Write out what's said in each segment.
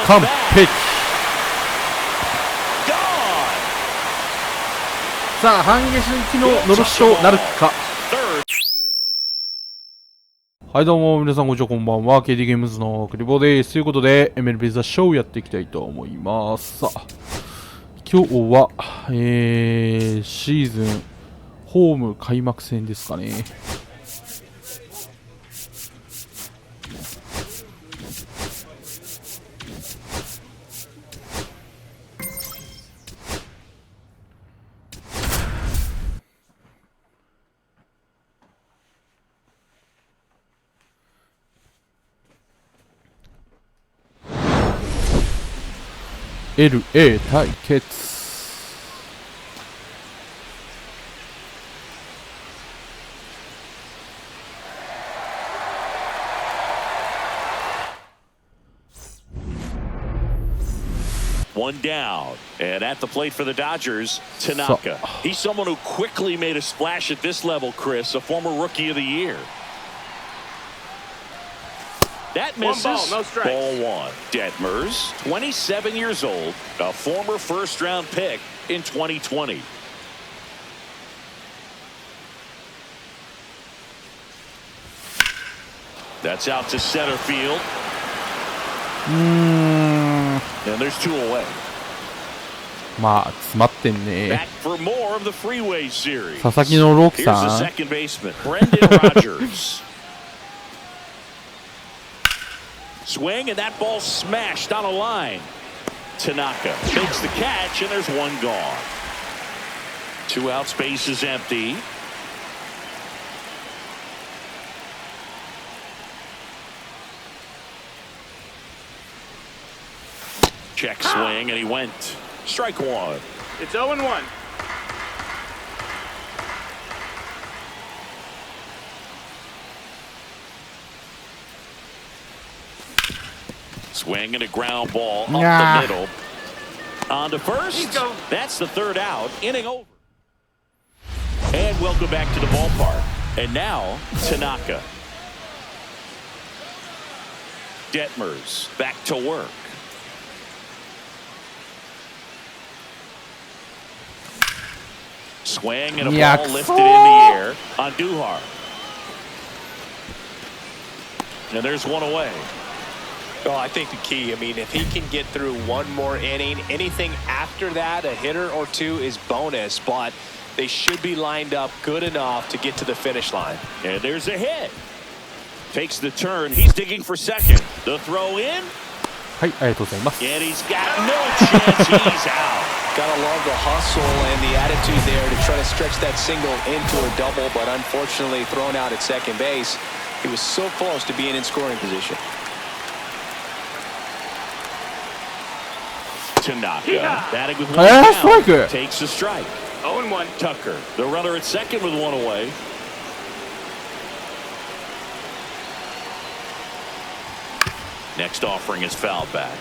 完璧。さあ反撃ののろしとなるか。はいどうも皆さんこんにちは、こんばんは。 KD ゲームズのクリボーです。ということで MLB ザショーをやっていきたいと思います。さあ今日は、シーズンホーム開幕戦ですかね。LA 対決。One down, and at the plate for the Dodgers, Tanaka. He's someone who quickly made a splash at this level, Chris, a former Rookie of the Year. That misses. One ball, no strikes. Ball one. Detmers, 27 years old, a former first-round pick in 2020. That's out to center field. And there's two away. まあ詰まってんね。 Back for more of the freeway series. 佐々木のロク Here's さ the ん。 second baseman, Brendan Rodgers. Swing, and that ball smashed on a line. Tanaka makes the catch, and there's one gone. Two outs, base is empty. Check swing, and he went. Strike one. It's 0-1. Swing and a ground ball up the middle. On to first. That's the third out. Inning over. And welcome back to the ballpark. And now, Tanaka. Detmers back to work. Swing and a ball lifted in the air on Duhar. And there's one away. Well, I think the key, I mean, if he can get through one more inning, anything after that, a hitter or two is bonus, but they should be lined up good enough to get to the finish line. And there's a hit. Takes the turn. He's digging for second. The throw in. はい、ありがとうございます。 And he's got no chance. He's out. Gotta love the hustle and the attitude there to try to stretch that single into a double, but unfortunately thrown out at second base. He was so close to being in scoring position. Tanaka batting with one down, takes a strike. 0-1. Tucker, the runner at second with one away. Next offering is foul back.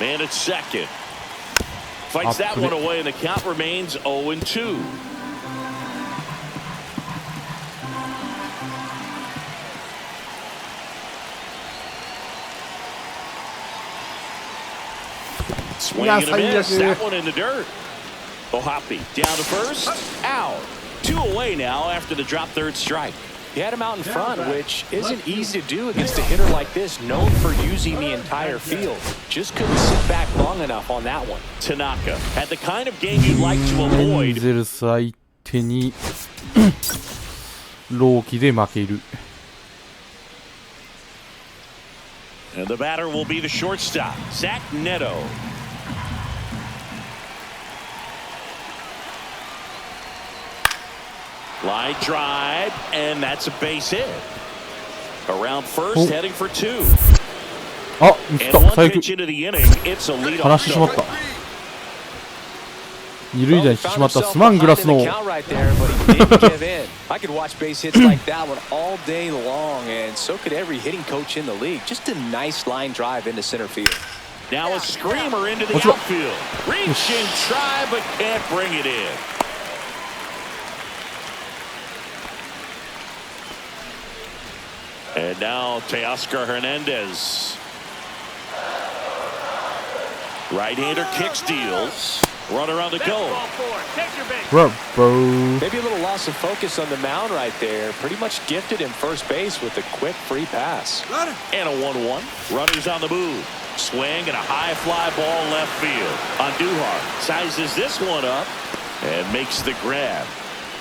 Man at second. Fights that one away, and the count remains 0-2. Swing and a miss. That one in the dirt. Ohapi down to first. Out. Two away now after the drop third strike. He had him out in front, which isn't easy to do against a hitter like this, known for using the entire field. Just couldn't sit back long enough on that one. Tanaka had the kind of game you'd like to avoid. エンゼルス相手に朗希で負ける。 And the batter will be the shortstop, Zach Neto. Line drive, and that's a base hit. Around first, heading for two. あ、ミスった。 And one 最悪。 pitch into the inning, it's a leadoff 離してしまった。 double. 二塁打にしてしまった。すまんグラスの。 I could watch base hits like that one all day long, and so could every hitting coach in the league. Just a nice line drive into center field. Now a screamer into the outfield. Reach and try, but can't bring it in. And now Teoscar Hernandez. Right-hander kick steals. Runner on the go. Maybe a little loss of focus on the mound right there. Pretty much gifted him first base with a quick free pass. And a 1-1. Runners on the move. Swing and a high fly ball left field. Andujar sizes this one up and makes the grab.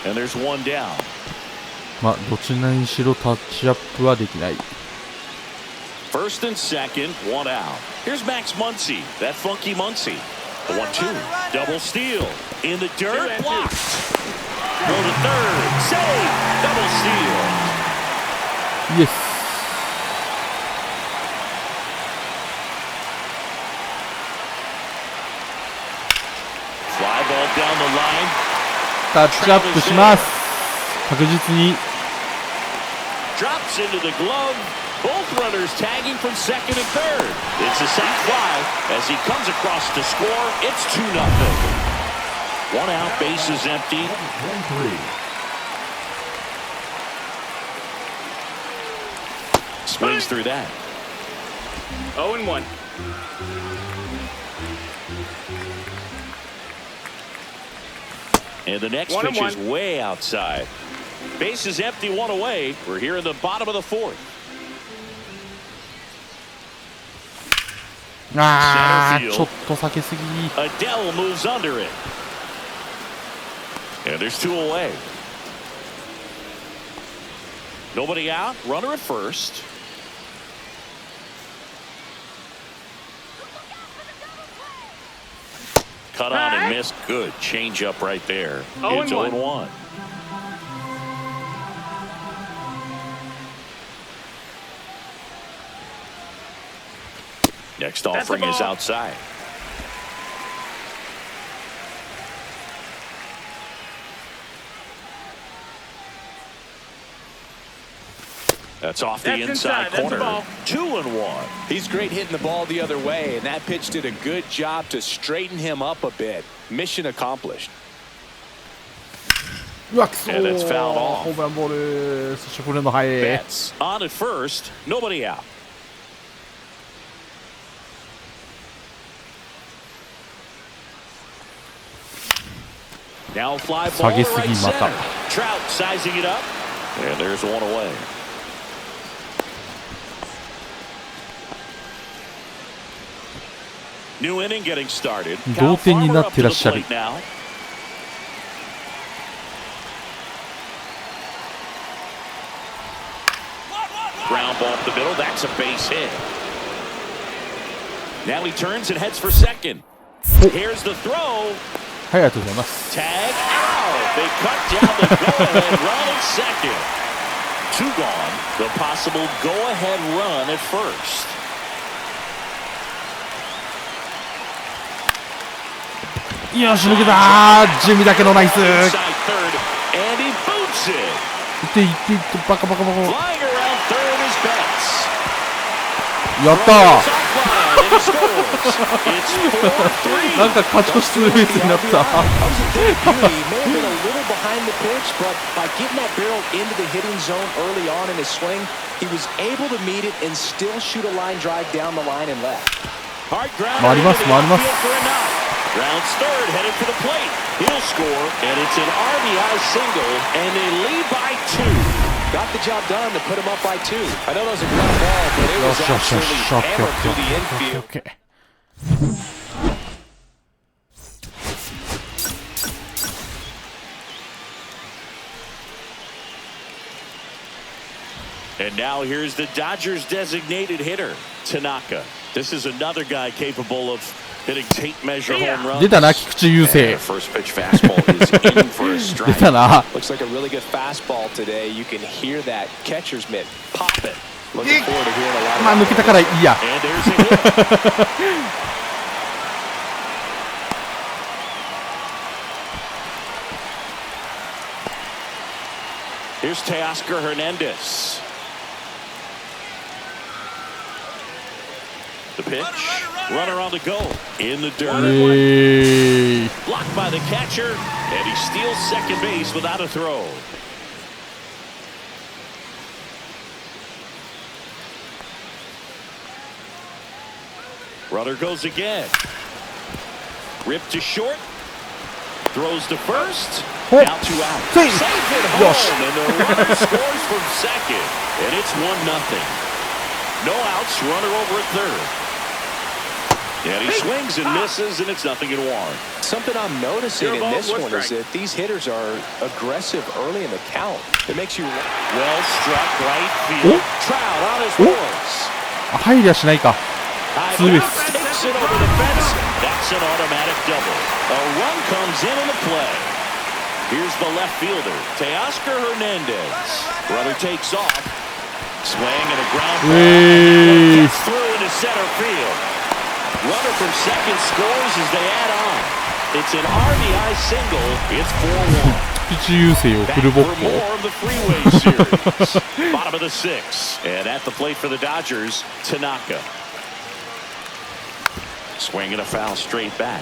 And there's one down. まあどちらにしろタッチアップはできない。 First and second, one out. Here's Max Muncy. That funky Muncy. The 1-2. Double steal. In the dirt. Blocked. Go to third. Save. Double steal. Yes. Fly ball down the line. タッチアップします。確実に。 Drops into the glove. Both runners tagging from second and third. It's a sac fly as he comes across to score. It's 2-0. One out, bases empty. Swings through that. 0-1. And the next pitch is way outside. Bases empty, one away. We're here in the bottom of the fourth. あー、ちょっと避けすぎ。 Adele moves under it. And there's two away. Nobody out. Runner at first. Cut on and missed. Good change up right there. It's 0-1. Next offering is outside. That's off the inside corner. 2-1. He's great hitting the ball the other way, and that pitch did a good job to straighten him up a bit. Mission accomplished. うわ、くそー。 And that's fouled off. ホームランボール。そしてこれの速い。 Betts on at first. Nobody out. Now fly ball right center. Trout sizing it up. And there's one away. New inning getting started. 同点になってらっしゃる。 Ground ball up the middle. That's a base hit. Now he turns and heads for second. Here's the throw. はい、ありがとうございます。 Tag out. They cut down the go-ahead run at second. Two gone. The possible go-ahead run at first. よし、抜けたー。地味だけのナイス。 Inside third, and he boots it. いっていっていって、バカバカバカ。 Flying around third is Betts. やったー。 It's 4-3. なんか勝ち越しツーベースになった。 That was a good beauty. He may have been a little behind the pitch, but by getting that barrel into the hitting zone early on in his swing, he was able to meet it and still shoot a line drive down the line and left. Hard ground. 回ります、回ります。 Rounds third, headed for the plate. He'll score, and it's an RBI single, and they lead by 2. Got the job done to put him up by 2. I know that was a ground ball, but it was absolutely hammered through the infield. Okay. And now here's the Dodgers' designated hitter, Tanaka. This is another guy capable of hitting tape measure home runs. 出たな、菊池雄星。 First pitch fastball is in for a 出 strike. たな。 Looks like a really good fastball today. You can hear that catcher's mitt pop it. Looking forward to hearing a lot of まあ抜けたからいいや。 And there's a hit. Here's Teoscar Hernandez. The pitch. Runner on the go. In the dirt. Blocked by the catcher. And he steals second base without a throw. Runner goes again. Ripped to short. Throws to first. Now 2 out. Safe at home. And the runner scores from second. And it's 1-0. No outs. Runner over at third. And he swings and misses, and it's 0-1. Something I'm noticing in this one is that these hitters are aggressive early in the count. It makes you well struck right field. Trout on his horse. 入りゃしないか。ツーベース。Takes it over the fence. That's an automatic double. A run comes in the play. Here's the left fielder, Teoscar Hernandez. Runner takes off. Swing and a ground ball. Gets through into center field. Runner from second scores as they add on. It's an RBI single. It's 4-1. 菊池雄星をフルボッコ。 More of the freeway series. Bottom of the 6th. And at the plate for the Dodgers, Tanaka. Swing and a foul straight back.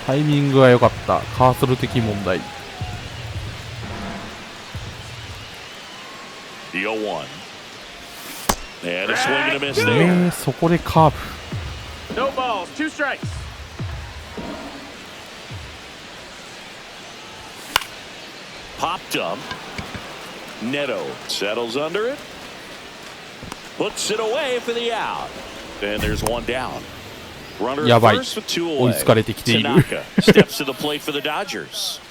タイミングが良かった。カーソル的問題。The 0-1. And a swing and a miss there. そこでカーブ。No balls, 2 strikes. Popped up. Neto settles under it. Puts it away for the out. And there's 1 down. Runner at first with 2 away. Tanaka steps to the plate for the Dodgers.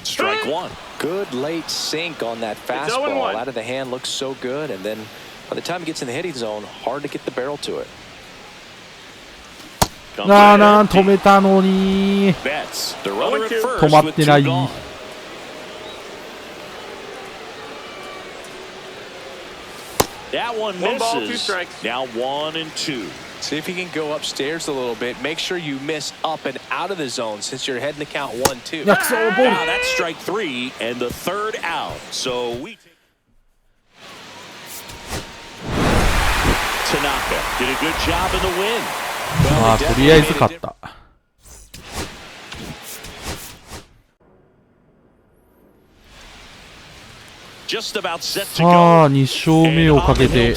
Strike 1. Good late sink on that fastball. Out of the hand, looks so good, and then by the time he gets in the hitting zone, hard to get the barrel to it. 止めたのに。止まってない。That one misses. Now 1-2. See if you can go upstairs a little bit. Make sure you miss up and out of the zone since you're heading to count 1-2. Now that's strike 3 and the 3rd out. So we take Tanaka did a good job in the win. まあとりあえず勝った。Just about set to さあ2勝目をかけて。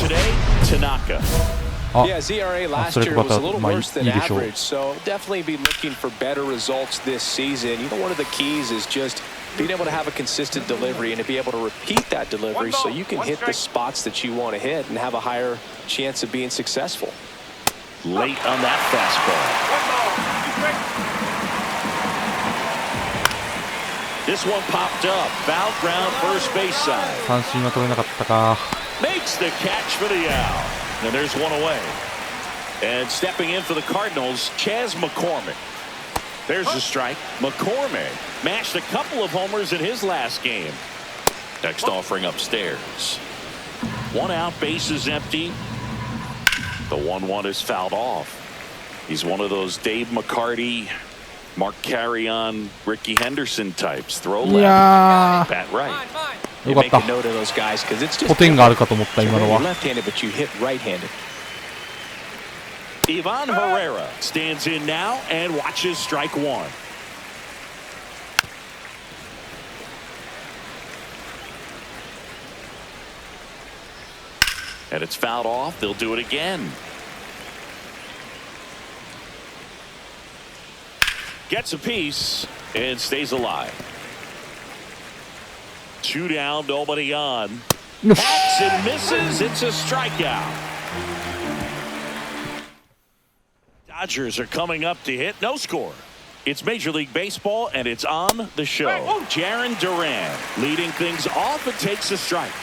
Yeah, ZRA last year was a little worse than average, so definitely be looking for better results this season. You know, one of the keys is just being able to have a consistent delivery and to be able to repeat that delivery so you can hit the spots that you want to hit and have a higher chance of being successful. Late on that fastball. This one popped up. Foul ground first base side. 三振は取れなかったか。 Makes the catch for the out. And there's 1 away. And stepping in for the Cardinals, Chas McCormick. There's the strike. McCormick mashed a couple of homers in his last game. Next offering upstairs. 1 out, base is empty. The 1-1 is fouled off. He's one of those Dave McCarty, Mark Carrion, Ricky Henderson types. Throw left, bat right. You make a note of those guys because it's just ポテンがあるかと思った今のは。 left-handed, but you hit right-handed. Ivan Herrera stands in now and watches strike 1. And it's fouled off. They'll do it again. Gets a piece and stays alive. 2 down, nobody on. Hacks and misses. It's a strikeout. Dodgers are coming up to hit. No score. It's Major League Baseball, and it's on the show. Jarren Duran leading things off and takes a strike.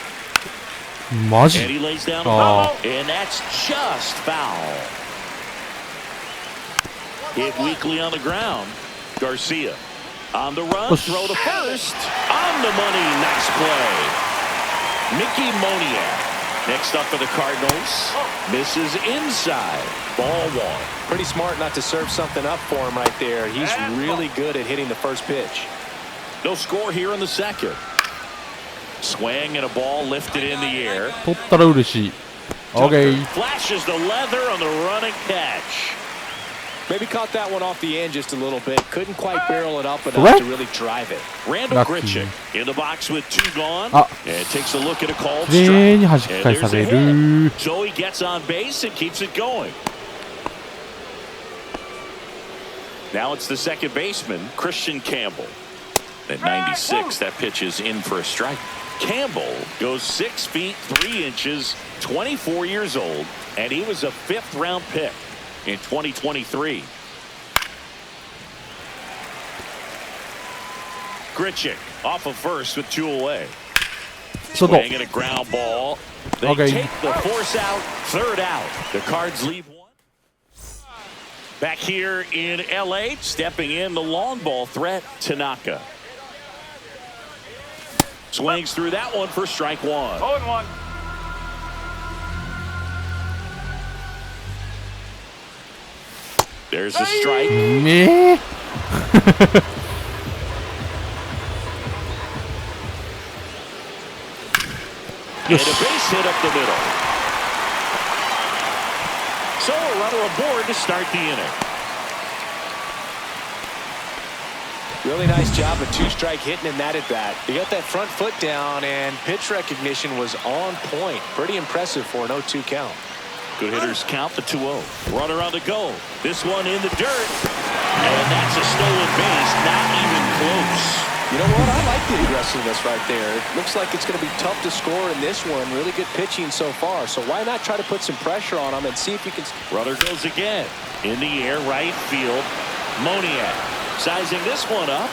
マジ And he lays down a ball, and that's just foul. Hit weakly on the ground. Garcia on the run, throw to first. On the money, nice play. Mickey Moniak next up for the Cardinals. Misses inside. Ball 1. Pretty smart not to serve something up for him right there. He's really good at hitting the first pitch. No score here in the 2nd. Swing and a ball lifted in the air. 取ったら嬉しい。Okay. Flashes the leather on the running catch. Maybe caught that one off the end just a little bit. Couldn't quite barrel it up enough to really drive it. Randall Lucky. Grichuk in the box with 2 gone. Ah. And takes a look at a called 綺麗に strike. 弾き And 返さ there's れ a る hit. So he gets on base and keeps it going. Now it's the second baseman, Christian Campbell. At 96, that pitch is in for a strike. Campbell goes 6 feet 3 inches, 24 years old, and he was a 5th-round pick in 2023. Grichuk off of first with 2 away. 外 Swing and a ground ball. They Okay. take the force out, 3rd out. The Cards leave 1. Back here in LA, stepping in the long ball threat, Tanaka. Swings through that one for strike 1. 0-1. There's a strike. ねえ And a base hit up the middle. So a runner aboard to start the inning. Really nice job of 2-strike hitting in that at bat. He got that front foot down, and pitch recognition was on point. Pretty impressive for an 0-2 count. Good hitters count the 2-0. Runner on the go. This one in the dirt. And that's a stolen base. Not even close. You know what? I like the aggressiveness right there. It looks like it's going to be tough to score in this one. Really good pitching so far. So why not try to put some pressure on him and see if you can... Runner goes again. In the air, right field. Moniak sizing this one up.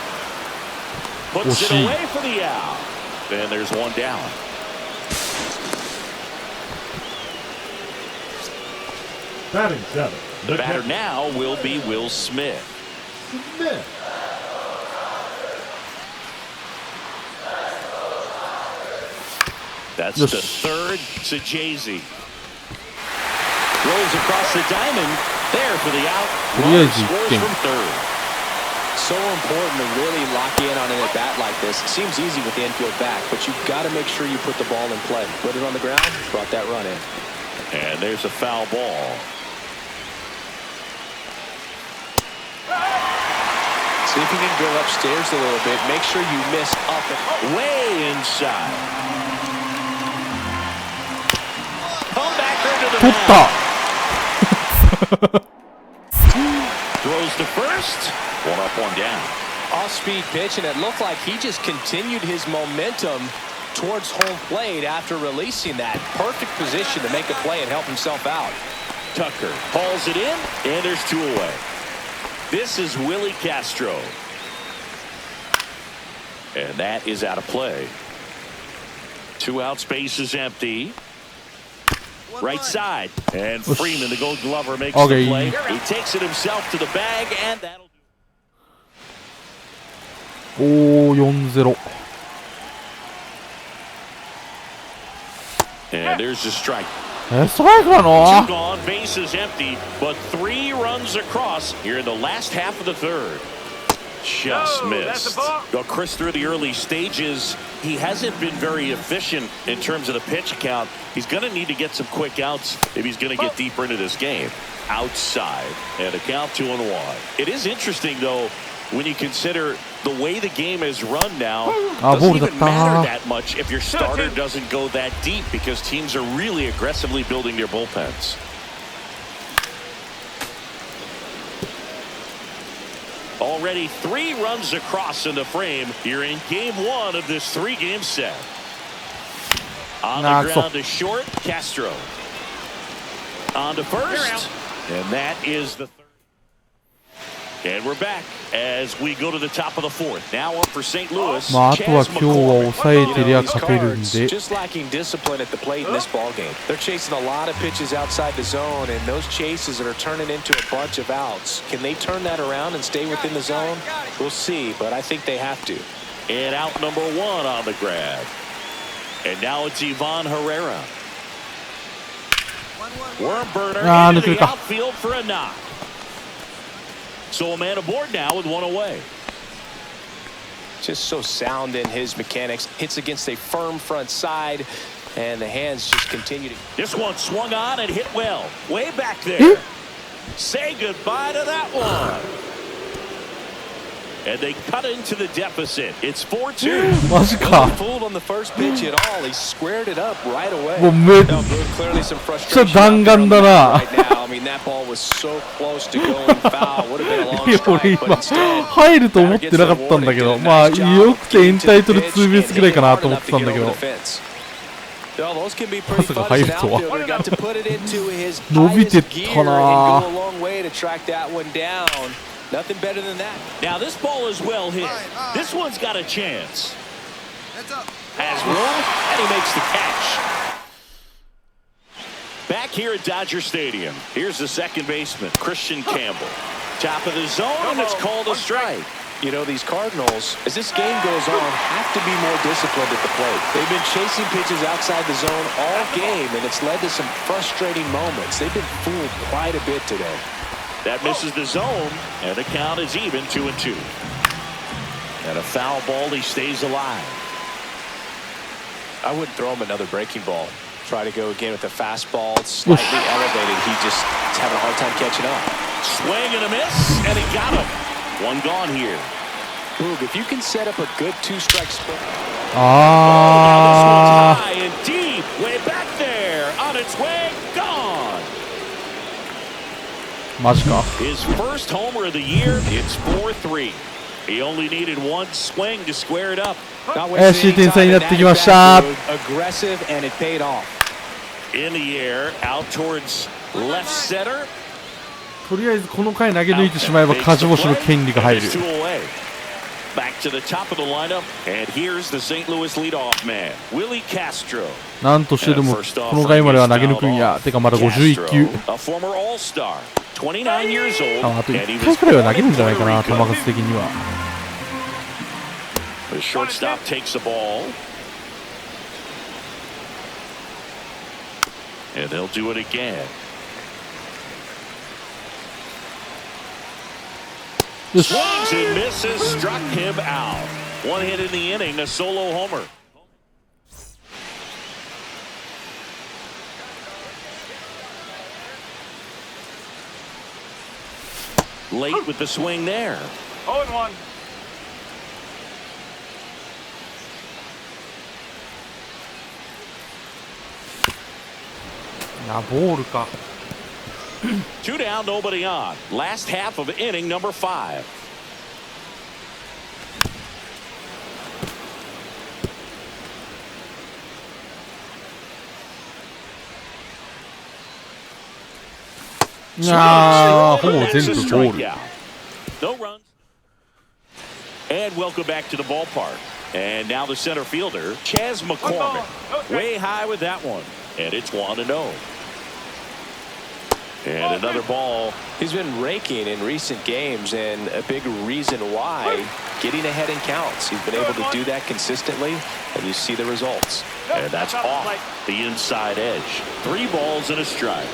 Puts it away for the out. And there's one down. Batting 7. The batter now will be Will Smith. Smith. That's Yes. the 3rd to Jay-Z. Rolls across the diamond. There for the out. Runner scores from 3rd. So important to really lock in on an at-bat like this. It seems easy with the infield back, but you've got to make sure you put the ball in play. Put it on the ground, brought that run in. And there's a foul ball. See if you can go upstairs a little bit. Make sure you miss up and Way inside. Come back into the 取った mound. Throws to first. 1 up, 1 down. off-speed pitch, and it looked like he just continued his momentum towards home plate after releasing that. Perfect position to make a play and help himself out. Tucker hauls it in, and there's 2 away. This is Willie Castro. And that is out of play. 2 out, space is empty. Right side. And Freeman, the Gold Glover, makes the play. He takes it himself to the bag, and that'll do. おー 4-0 And there's the strike. ストライクなの 2 gone, base is empty, but 3 runs across here in the last half of the 3rd. Just missed. Well, Chris, through the early stages, he hasn't been very efficient in terms of the pitch count. He's going to need to get some quick outs if he's going to get deeper into this game. Outside, and a count 2-1. It is interesting, though, when you consider the way the game is run now, doesn't even matter that much if your starter doesn't go that deep, because teams are really aggressively building their bullpens. Already 3 runs across in the frame here in game 1 of this 3-game set. On the ground to short, Castro. On to first, and that is the 3rd. And we're back as we go to the top of the 4th. Now up for St. Louis. まああとは今日は抑えてりゃ勝てるんで just lacking discipline at the plate in this ball game. They're chasing a lot of pitches outside the zone, and those chases that are turning into a bunch of outs. Can they turn that around and stay within the zone? We'll see, but I think they have to. And out number 1 on the grab. And now it's Ivan Herrera. Worm burner into the outfield for a knock. So a man aboard now with 1 away. Just so sound in his mechanics. Hits against a firm front side. And the hands just continue to. This one swung on and hit well. Way back there. Say goodbye to that one. And they cut into the deficit. It's 4-2. マジか。 Fooled on the first pitch at all. He squared it up right away. もうめっ Now, clearly some ちゃ frustration 弾丸だな。 right now. I mean, that ball was so close to going foul. Would have been a long いや俺 strike, but 今 instead. 入ると思ってなかったんだけど、まあよくてエンタイトルツーベースぐらいかなと思ってたんだけど、 Well, those can be prettyまさか fun 入 as る an とは。 outfielder. Got to put it into his 伸びてっ highest た gear な。 and go a long way to track that one down. Nothing better than that. Now this ball is well hit. This one's got a chance. Has room, and he makes the catch. Back here at Dodger Stadium, here's the second baseman, Christian Campbell. Top of the zone, and it's called a strike. You know, these Cardinals, as this game goes on, have to be more disciplined at the plate. They've been chasing pitches outside the zone all game, and it's led to some frustrating moments. They've been fooled quite a bit today. That misses the zone, and the count is even 2-2. And a foul ball, he stays alive. I wouldn't throw him another breaking ball. Try to go again with a fastball. It's slightly elevated. He just is having a hard time catching up. Swing and a miss, and he got him. One gone here. Boog, if you can set up a good two-strike split. あ High and deep, way back there, on its way, gone. ー、マジか。 His first homer of the year, it's 4-3. He only needed one swing to square it up. 怪しい点差になってきました。 Aggressive and it paid off. In the air, out towards left center. とりあえずこの回投げ抜いてしまえば勝ち星の権利が入る。 Two away. Back to the top of the lineup, and here's the St. Louis leadoff man, Willie Castro. なんとしてでもこの回までは投げ抜くんや。てかまだ51球。 A former All-Star, 29 years old, あと and he 1 was 回くらいは投げるんじゃないか born な、 in 球 Puerto 数的には。 Rico. The shortstop takes the ball. And they'll do it again. よし。 Swings and misses, struck him out. One hit in the inning, a solo homer. Late with the swing there. 0-1. な、ボールか。 Two down, nobody on. Last half of inning number 5. いやー、ほぼ全部ボール。 No runs. And welcome back to the ballpark. And now the center fielder, Chas McCormick. Way high with that one. And it's 1-0. And another ball. He's been raking in recent games, and a big reason why, getting ahead in counts. He's been able to do that consistently, and you see the results. And that's off the inside edge. 3 balls and a strike.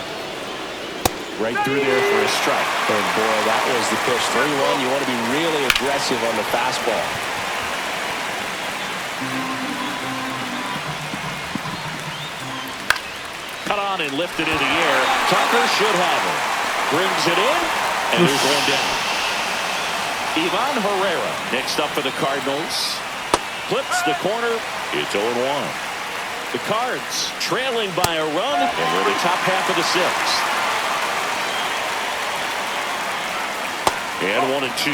Right through there for a strike. And boy, that was the pitch. 3-1, you want to be really aggressive on the fastball. Cut on and lifted in the air. Tucker should have it. Brings it in, and there's one down. Ivan Herrera next up for the Cardinals. Clips the corner. It's 0-1. The Cards trailing by a run, and we're in the top half of the 6th. And 1-2.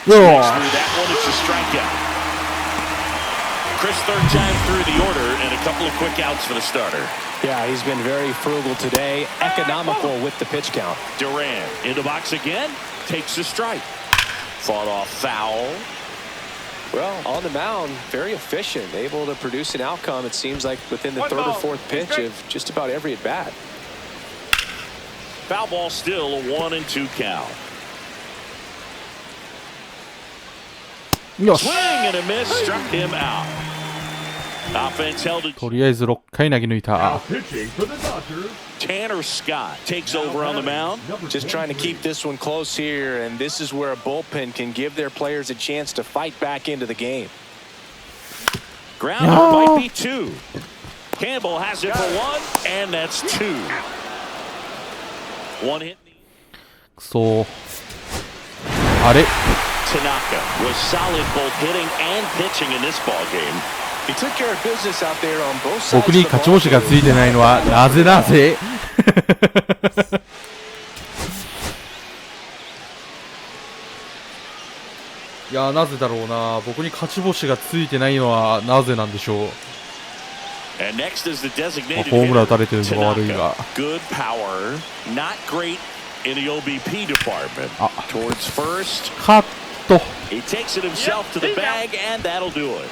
Through that one, it's a strikeout. Chris, third time through the order, and a couple of quick outs for the starter. Yeah, he's been very frugal today, economical with the pitch count. Duran in the box again, takes the strike. Fought off foul. Well, on the mound, very efficient, able to produce an outcome, it seems like, within the third or fourth pitch of just about every at-bat. Foul ball still, a 1-2 count.よし。 Swing and a miss, struck him out. Offense held it. とりあえず6回投げ抜い Now た。 pitching for the Dodgers. Tanner Scott takes over on the mound. Just trying to keep this one close here, and this is where a bullpen can give their players a chance to fight back into the game. Grounder might be 2. Campbell has it for 1, and that's 2. 1 hit. くそあれ Tanaka was solid both hitting and pitching in this ball game. He took care of business out there on both sides. 僕に勝ち星がついてないのはなぜなぜいやなぜだろうな。僕に勝ち星がついてないのはなぜなんでしょう。And next is the designated ホームラン打た hitter, れてるのが悪いが Good power, not great in the OBP department. Towards first. カット He takes it himself to the bag, and that'll do it.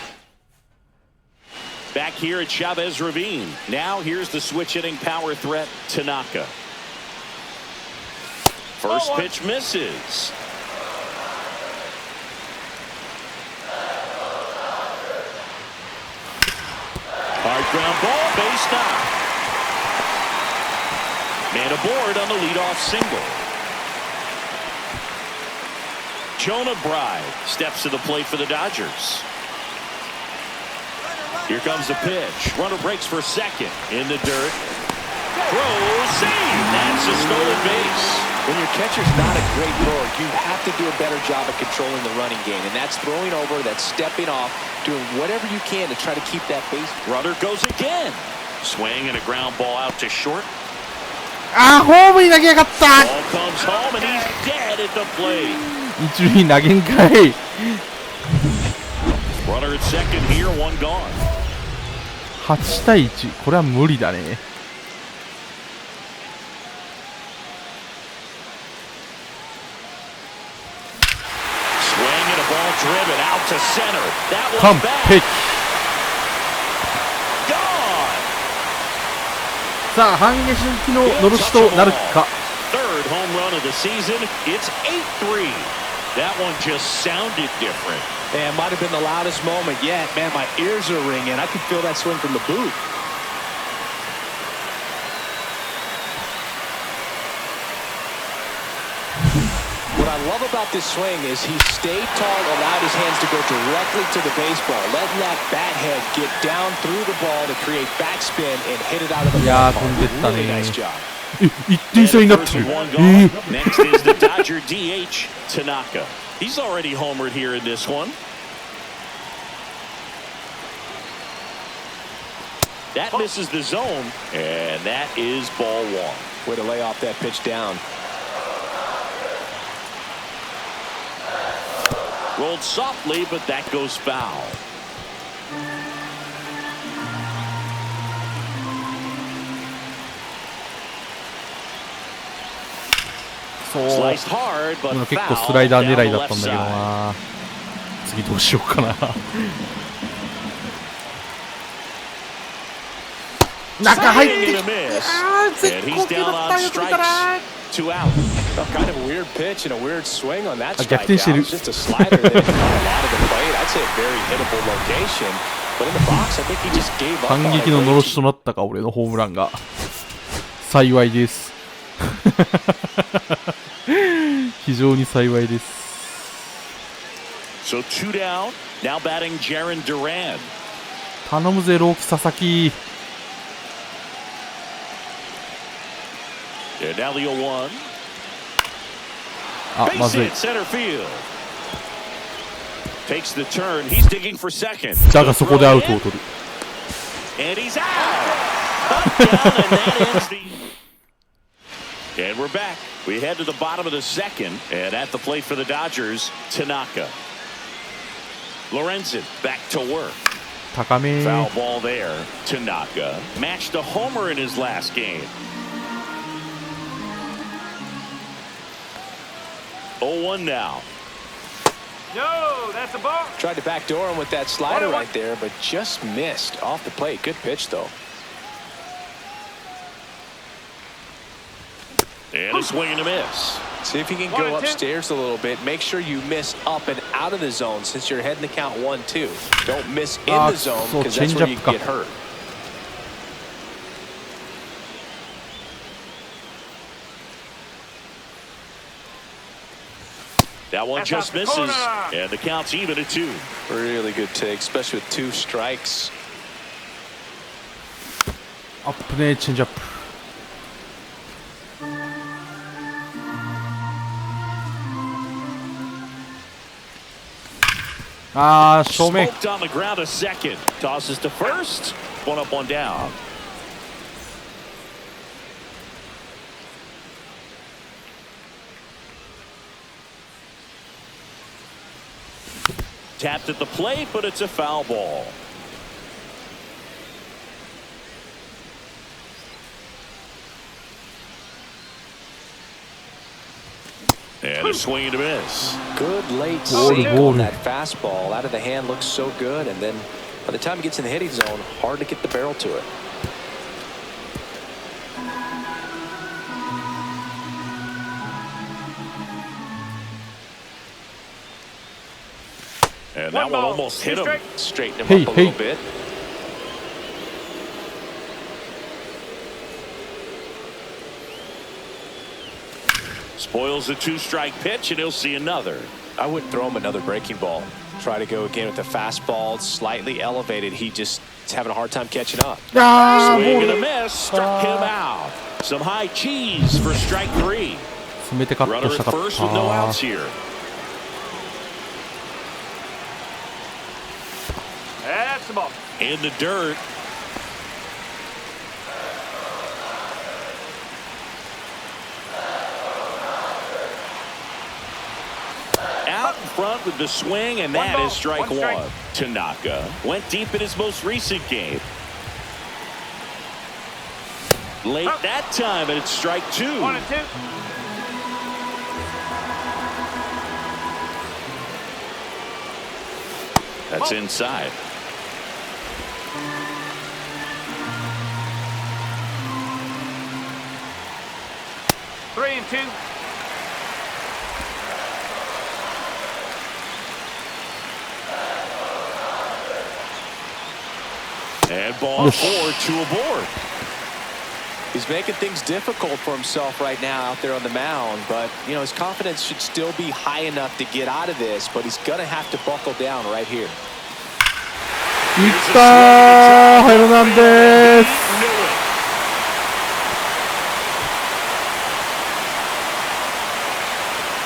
Back here at Chavez Ravine. Now here's the switch hitting power threat, Tanaka. First pitch misses. Hard ground ball, base knock. Man aboard on the leadoff single. Jonah Bride steps to the plate for the Dodgers. Here comes the pitch. Runner breaks for second. In the dirt. Throw, save. That's a stolen base. When your catcher's not a great thrower, you have to do a better job of controlling the running game. And that's throwing over, that's stepping off, doing whatever you can to try to keep that base. Runner goes again. Swing and a ground ball out to short. あーホームに投げやがった Ball comes home and he's dead at the plate. 一塁に投げんかい Runner at second here, one gone. 8対1これは無理だね。Driven out to center. That 完 one's back. 璧 Gone. さあ反撃ののろしとなるか。 Third home run of the season. It's 8-3. That one just sounded different. Man, might have been the loudest moment yet. Man, my ears are ringing. I could feel that swing from the booth. What I love about this swing is he stayed tall, allowed his hands to go directly to the baseball, letting that bat head get down through the ball to create backspin and hit it out of the ballpark. Really nice job. 1点差になってる。 Next is the Dodger DH, Tanaka. He's already homered here in this one. That misses the zone, and that is ball 1. Way to lay off that pitch down. Rolled softly, but that goes foul. Sliced hard, but 結構 foul スライダー down 狙 the いだっ left たんだけど side. な。次どうしようかな。中入ってき Swing and a miss. あー絶 And 好 he's 球 down だった on よく見た strikes. ら 2 out. Kind of a weird pitch and a weird swing on that 逆転 strikeout. してる Just a slider that caught a lot of the plate. I'd say a very hittable location. But in the box, I think he just gave up. 反撃ののろしとなったか俺のホームランが。幸いです。非常に幸いです。 So 2 down. Now batting Jarren Duran. 頼むぜ朗希佐々木。 And now the 0-1. あ、ま Base ずい hit center field. Takes the turn. He's digging for second. だがそこでアウトを取る。 And he's out. Cut down, and that ends the. And we're back. We head to the bottom of the second, and at the plate for the Dodgers, Tanaka. Lorenzen back to work. 高め Foul ball there. Tanaka matched a homer in his last game. 0-1 now. No, that's a ball. Tried to backdoor him with that slider right there, but just missed off the plate. Good pitch, though. And a swing and a miss. See if you can go upstairs a little bit. Make sure you miss up and out of the zone since you're heading to count 1-2. Don't miss in the zone because that's where you can get hurt. That one just misses, and the count's even at 2. Really good take, especially with 2 strikes. アップね、チェンジアップ。あー、正面。 Smoked on the ground a second. Tosses to first. 1 up, 1 down. Tapped at the plate, but it's a foul ball. And a swing and a miss. Good late sink on that fastball. Out of the hand, looks so good, and then by the time it gets in the hitting zone, hard to get the barrel to it. And that one almost hit him. Straighten him up a little bit. Spoils the 2-strike pitch, and he'll see another. I wouldn't throw him another breaking ball. Try to go again with the fastball, slightly elevated. He just is having a hard time catching up. Swing and a miss, struck him out. Some high cheese for strike 3. Runner at first with no outs here. That's the ball. In the dirt. Out in front with the swing, and that is strike 1. Tanaka went deep in his most recent game. Late that time, and it's strike 2. 1 and 2. That's inside. Three and 2. And ball 4, 2 aboard. He's making things difficult for himself right now out there on the mound, but you know his confidence should still be high enough to get out of this, but he's gonna have to buckle down right here. いったー、ハイロなんです。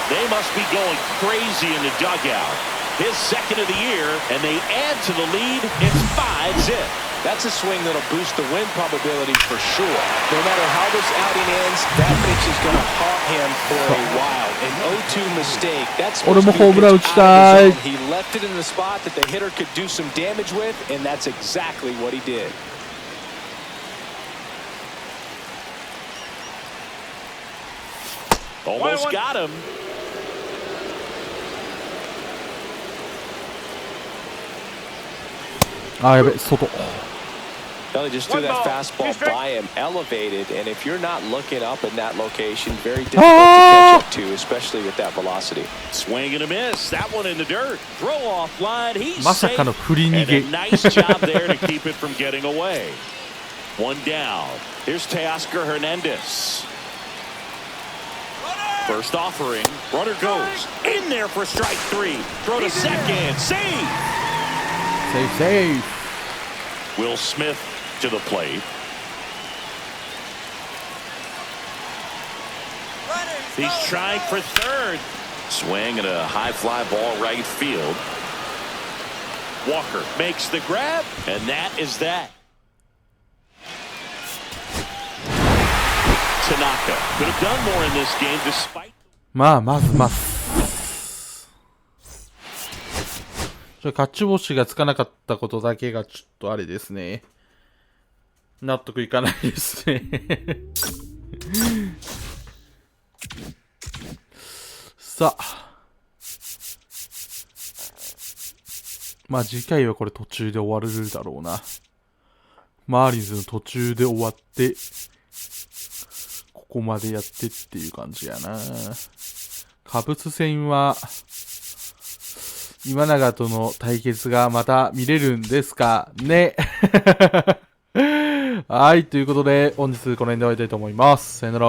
They must be going crazy in the dugout. His second of the year, and they add to the lead. It's 5-zip. That's a swing that'll boost the win probability for sure. No matter how this outing ends, that pitch is going to haunt him for a while. An 0-2 mistake. That's supposed to be a pitch out of the zone. He left it in the spot that the hitter could do some damage with, and that's exactly what he did. Almost got him. Ah, やべ、外。 They just threw that fastball by him, elevated, and if you're not looking up in that location, very difficult to catch up to, especially with that velocity. Swing and a miss. That one in the dirt. Throw off line. He's まさかの safe. 振り逃 And げ。 a nice job there to keep it from getting away. 1 down. Here's Teoscar Hernandez. First offering. Runner goes in there for strike 3. Throw to second. Save. Save. Will Smith to the plate. He's trying for third. Swing and a high fly ball right field. Walker makes the grab, and that is that. Tanaka could have done more in this game despite. まあ、まず。勝ち星がつかなかったことだけがちょっとあれですね。納得いかないですね。さあ。まあ次回はこれ途中で終わるだろうな。マーリンズの途中で終わって、ここまでやってっていう感じやな。カブス戦は、今永との対決がまた見れるんですかね。はい、ということで、本日この辺で終わりたいと思います。さよなら。